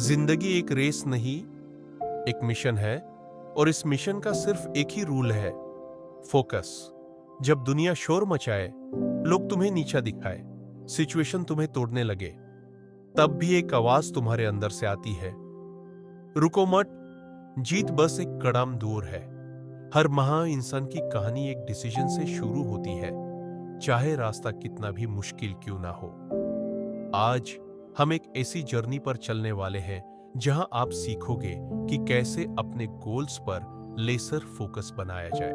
जिंदगी एक रेस नहीं, एक मिशन है। और इस मिशन का सिर्फ एक ही रूल है, फोकस। जब दुनिया शोर मचाए, लोग तुम्हें नीचा दिखाए, सिचुएशन तुम्हें तोड़ने लगे, तब भी एक आवाज तुम्हारे अंदर से आती है, रुको मत, जीत बस एक कदम दूर है। हर महान इंसान की कहानी एक डिसीजन से शुरू होती है, चाहे रास्ता कितना भी मुश्किल क्यों ना हो। आज हम एक ऐसी जर्नी पर चलने वाले हैं जहां आप सीखोगे कि कैसे अपने गोल्स पर लेसर फोकस बनाया जाए,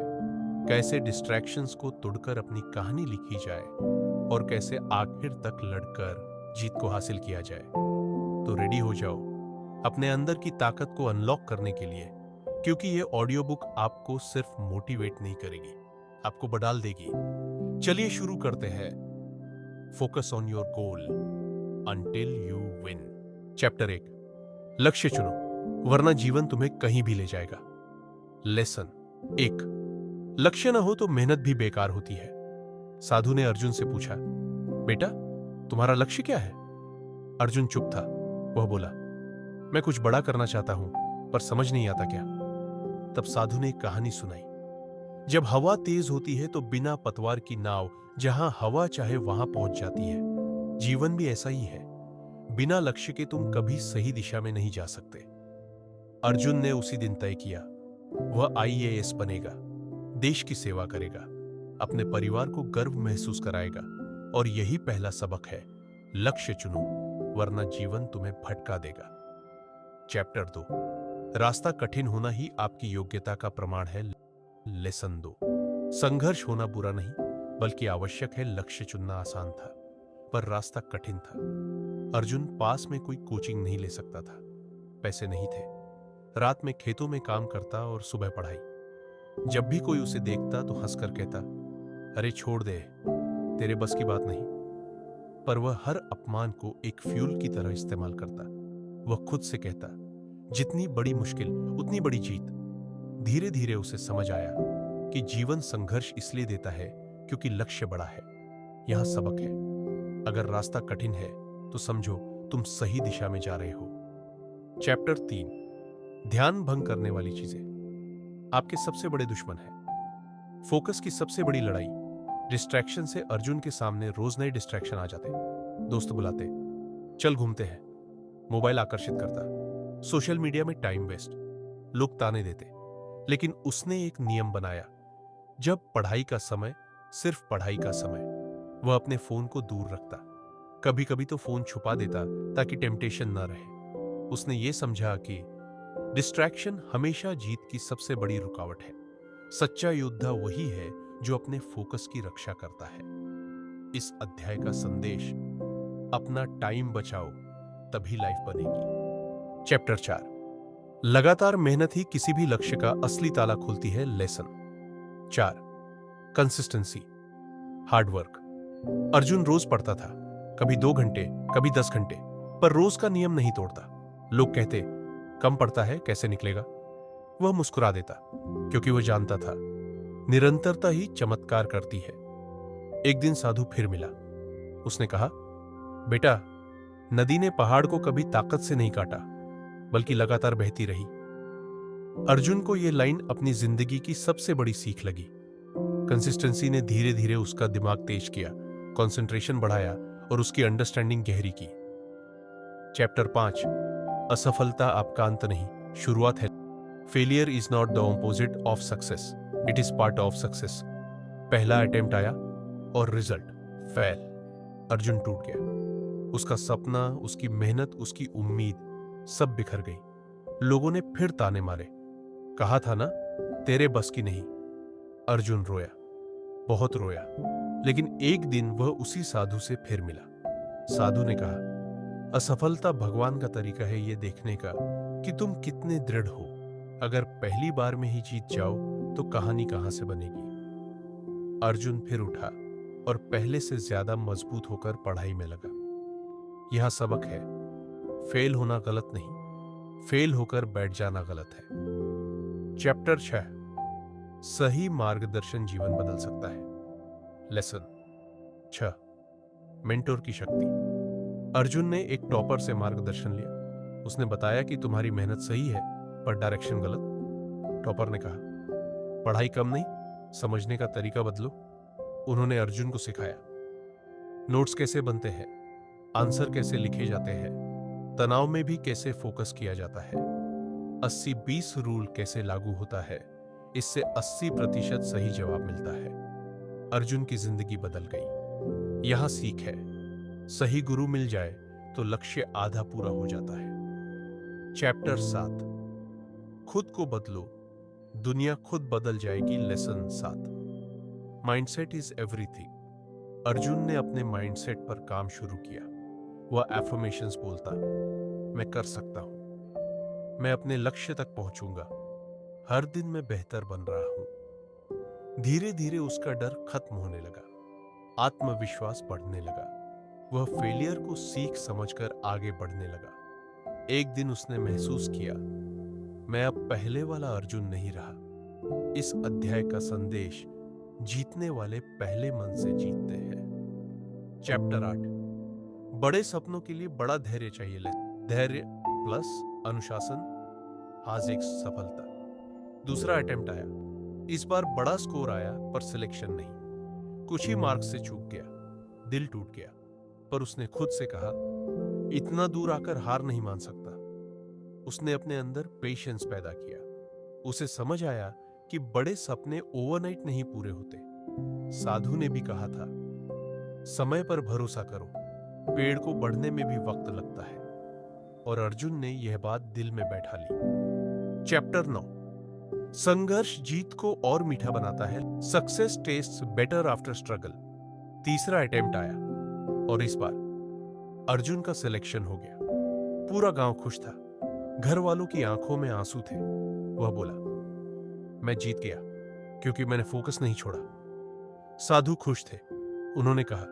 कैसे डिस्ट्रैक्शंस को तोड़कर अपनी कहानी लिखी जाए और कैसे आखिर तक लड़कर जीत को हासिल किया जाए। तो रेडी हो जाओ अपने अंदर की ताकत को अनलॉक करने के लिए, क्योंकि ये ऑडियो बुक आपको सिर्फ मोटिवेट नहीं करेगी, आपको बदल देगी। चलिए शुरू करते हैं। Focus on your goal until you win. Chapter 1, लक्ष्य चुनो वरना जीवन तुम्हें कहीं भी ले जाएगा। लेसन 1, लक्ष्य ना हो तो मेहनत भी बेकार होती है। साधु ने अर्जुन से पूछा, बेटा तुम्हारा लक्ष्य क्या है? अर्जुन चुप था। वह बोला, मैं कुछ बड़ा करना चाहता हूं, पर समझ नहीं आता क्या। तब साधु ने एक कहानी सुनाई। जब हवा तेज होती है तो बिना पतवार की नाव जहां हवा चाहे वहां पहुंच जाती है। जीवन भी ऐसा ही है, बिना लक्ष्य के तुम कभी सही दिशा में नहीं जा सकते। अर्जुन ने उसी दिन तय किया, वह आईएएस बनेगा, देश की सेवा करेगा, अपने परिवार को गर्व महसूस कराएगा। और यही पहला सबक है, लक्ष्य चुनो वरना जीवन तुम्हें भटका देगा। चैप्टर 2, रास्ता कठिन होना ही आपकी योग्यता का प्रमाण है। लेसन 2, संघर्ष होना बुरा नहीं, बल्कि आवश्यक है। लक्ष्य चुनना आसान था, पर रास्ता कठिन था। अर्जुन पास में कोई कोचिंग नहीं ले सकता था, पैसे नहीं थे। रात में खेतों में काम करता और सुबह पढ़ाई। जब भी कोई उसे देखता तो हंसकर कहता, अरे छोड़ दे, तेरे बस की बात नहीं। पर वह हर अपमान को एक फ्यूल की तरह इस्तेमाल करता। वह खुद से कहता, जितनी बड़ी मुश्किल उतनी बड़ी जीत। धीरे धीरे उसे समझ आया कि जीवन संघर्ष इसलिए देता है क्योंकि लक्ष्य बड़ा है। यहां सबक है, अगर रास्ता कठिन है तो समझो तुम सही दिशा में जा रहे हो। चैप्टर 3, ध्यान भंग करने वाली चीजें आपके सबसे बड़े दुश्मन हैं। फोकस की सबसे बड़ी लड़ाई डिस्ट्रैक्शन से। अर्जुन के सामने रोज नए डिस्ट्रैक्शन आ जाते। दोस्त बुलाते, चल घूमते हैं, मोबाइल आकर्षित करता, सोशल मीडिया में टाइम वेस्ट, लोग ताने देते। लेकिन उसने एक नियम बनाया, जब पढ़ाई का समय, सिर्फ पढ़ाई का समय। वह अपने फोन को दूर रखता, कभी कभी तो फोन छुपा देता ताकि टेम्पटेशन न रहे। उसने ये समझा कि डिस्ट्रैक्शन हमेशा जीत की सबसे बड़ी रुकावट है। सच्चा योद्धा वही है जो अपने फोकस की रक्षा करता है। इस अध्याय का संदेश, अपना टाइम बचाओ तभी लाइफ बनेगी। चैप्टर 4, लगातार मेहनत ही किसी भी लक्ष्य का असली ताला खोलती है। Lesson 4, consistency, hard work. अर्जुन रोज पढ़ता था, कभी 2 घंटे, कभी 10 घंटे, पर रोज का नियम नहीं तोड़ता। लोग कहते, कम पढ़ता है, कैसे निकलेगा? वह मुस्कुरा देता, क्योंकि वह जानता था निरंतरता ही चमत्कार करती है। एक दिन साधु फिर मिला। उसने कहा, बेटा नदी ने पहाड़ को कभी ताकत से नहीं काटा, बल्कि लगातार बहती रही। अर्जुन को यह लाइन अपनी जिंदगी की सबसे बड़ी सीख लगी। कंसिस्टेंसी ने धीरे धीरे उसका दिमाग तेज किया, कंसंट्रेशन बढ़ाया और उसकी अंडरस्टैंडिंग गहरी की। चैप्टर 5, असफलता आपका अंत नहीं, शुरुआत है। Failure is not the opposite of success, it is part of success. पहला अटेम्प्ट आया और रिजल्ट फेल। अर्जुन टूट गया। उसका सपना, उसकी मेहनत, उसकी उम्मीद सब बिखर गई। लोगों ने फिर ताने मारे, कहा था ना तेरे बस की नहीं। अर्जुन रोया, बहुत रोया। लेकिन एक दिन वह उसी साधु से फिर मिला। साधु ने कहा, असफलता भगवान का तरीका है ये देखने का कि तुम कितने दृढ़ हो। अगर पहली बार में ही जीत जाओ तो कहानी कहां से बनेगी। अर्जुन फिर उठा और पहले से ज्यादा मजबूत होकर पढ़ाई में लगा। यह सबक है, फेल होना गलत नहीं, फेल होकर बैठ जाना गलत है। चैप्टर 6, सही मार्गदर्शन जीवन बदल सकता है। लेसन 6, मेंटोर की शक्ति। अर्जुन ने एक टॉपर से मार्गदर्शन लिया। उसने बताया कि तुम्हारी मेहनत सही है पर डायरेक्शन गलत। टॉपर ने कहा, पढ़ाई कम नहीं, समझने का तरीका बदलो। उन्होंने अर्जुन को सिखाया नोट्स कैसे बनते हैं, आंसर कैसे लिखे जाते हैं, तनाव में भी कैसे फोकस किया जाता है, 80-20 रूल कैसे लागू होता है, इससे 80% सही जवाब मिलता है। अर्जुन की जिंदगी बदल गई। यहां सीख है, सही गुरु मिल जाए तो लक्ष्य आधा पूरा हो जाता है। चैप्टर 7, खुद को बदलो, दुनिया खुद बदल जाएगी। Lesson 7, mindset is everything. Arjun ने अपने माइंडसेट पर काम शुरू किया। वह एफर्मेशंस बोलता, मैं कर सकता हूं, मैं अपने लक्ष्य तक पहुंचूंगा, हर दिन मैं बेहतर बन रहा हूं। धीरे धीरे उसका डर खत्म होने लगा, आत्मविश्वास बढ़ने लगा। वह फेलियर को सीख समझकर आगे बढ़ने लगा। एक दिन उसने महसूस किया, मैं अब पहले वाला अर्जुन नहीं रहा। इस अध्याय का संदेश, जीतने वाले पहले मन से जीतते हैं। चैप्टर 8, बड़े सपनों के लिए बड़ा धैर्य चाहिए। धैर्य प्लस अनुशासन आज एक सफलता। दूसरा अटेम्प्ट आया। इस बार बड़ा स्कोर आया पर सिलेक्शन नहीं। कुछ ही मार्क्स से चूक गया, दिल टूट गया। पर उसने खुद से कहा, इतना दूर आकर हार नहीं मान सकता। उसने अपने अंदर पेशेंस पैदा किया। उसे समझ आया कि बड़े सपने ओवरनाइट नहीं पूरे होते। साधु ने भी कहा था, समय पर भरोसा करो, पेड़ को बढ़ने में भी वक्त लगता है। और अर्जुन ने यह बात दिल में बैठा ली। चैप्टर 9, संघर्ष जीत को और मीठा बनाता है। Success tests better after struggle. तीसरा अटेम्प्ट आया और इस बार अर्जुन का सिलेक्शन हो गया। पूरा गांव खुश था, घर वालों की आंखों में आंसू थे। वह बोला, मैं जीत गया क्योंकि मैंने फोकस नहीं छोड़ा। साधु खुश थे। उन्होंने कहा,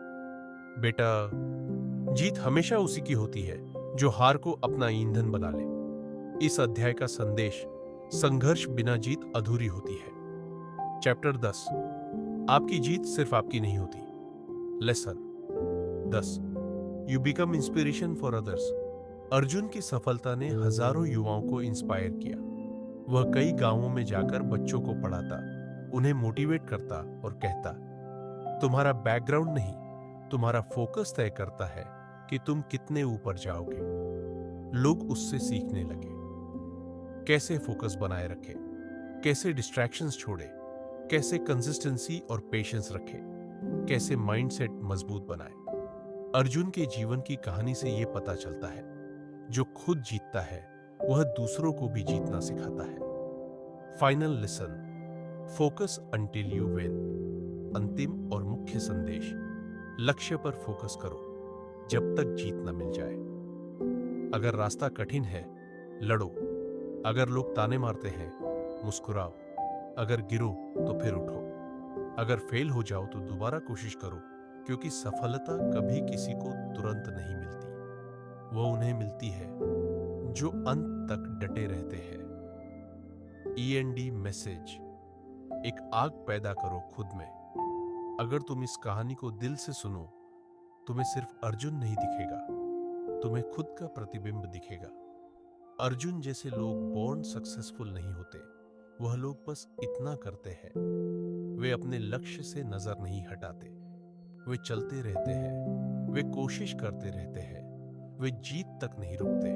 बेटा, जीत हमेशा उसी की होती है जो हार को अपना ईंधन बना ले। इस अध्याय का संदेश, संघर्ष बिना जीत अधूरी होती है। चैप्टर 10, आपकी जीत सिर्फ आपकी नहीं होती। Lesson 10, you become inspiration for others. Arjun की सफलता ने हजारों युवाओं को इंस्पायर किया। वह कई गांवों में जाकर बच्चों को पढ़ाता, उन्हें मोटिवेट करता और कहता, तुम्हारा बैकग्राउंड नहीं, तुम्हारा फोकस तय करता है कि तुम कितने ऊपर जाओगे। लोग उससे सीखने लगे, कैसे फोकस बनाए रखे, कैसे डिस्ट्रैक्शंस छोड़े, कैसे कंसिस्टेंसी और पेशेंस रखे, कैसे माइंडसेट मजबूत बनाए। अर्जुन के जीवन की कहानी से यह पता चलता है, जो खुद जीतता है वह दूसरों को भी जीतना सिखाता है। Final lesson, focus until you win. अंतिम और मुख्य संदेश, लक्ष्य पर फोकस करो जब तक जीत न मिल जाए। अगर रास्ता कठिन है, लड़ो। अगर लोग ताने मारते हैं, मुस्कुराओ। अगर गिरो तो फिर उठो। अगर फेल हो जाओ तो दोबारा कोशिश करो, क्योंकि सफलता कभी किसी को तुरंत नहीं मिलती। वो उन्हें मिलती है जो अंत तक डटे रहते हैं। END मैसेज, एक आग पैदा करो खुद में। अगर तुम इस कहानी को दिल से सुनो, तुम्हें सिर्फ अर्जुन नहीं दिखेगा, तुम्हें खुद का प्रतिबिंब दिखेगा। अर्जुन जैसे लोग बॉर्न सक्सेसफुल नहीं होते, वह लोग बस इतना करते हैं। वे अपने लक्ष्य से नजर नहीं हटाते, वे चलते रहते हैं, वे कोशिश करते रहते हैं, वे जीत तक नहीं रुकते।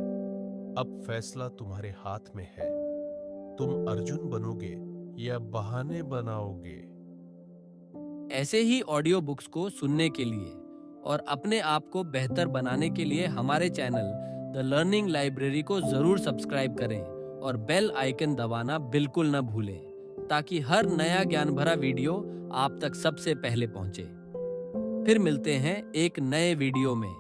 अब फैसला तुम्हारे हाथ में है, तुम अर्जुन बनोगे या बहाने बनाओगे। ऐसे ही ऑडियो बुक्स को सुनने के लिए और अपने आप को बेहतर बनाने के लिए हमारे चैनल द लर्निंग लाइब्रेरी को जरूर सब्सक्राइब करें और बेल आइकन दबाना बिल्कुल न भूलें, ताकि हर नया ज्ञान भरा वीडियो आप तक सबसे पहले पहुंचे। फिर मिलते हैं एक नए वीडियो में।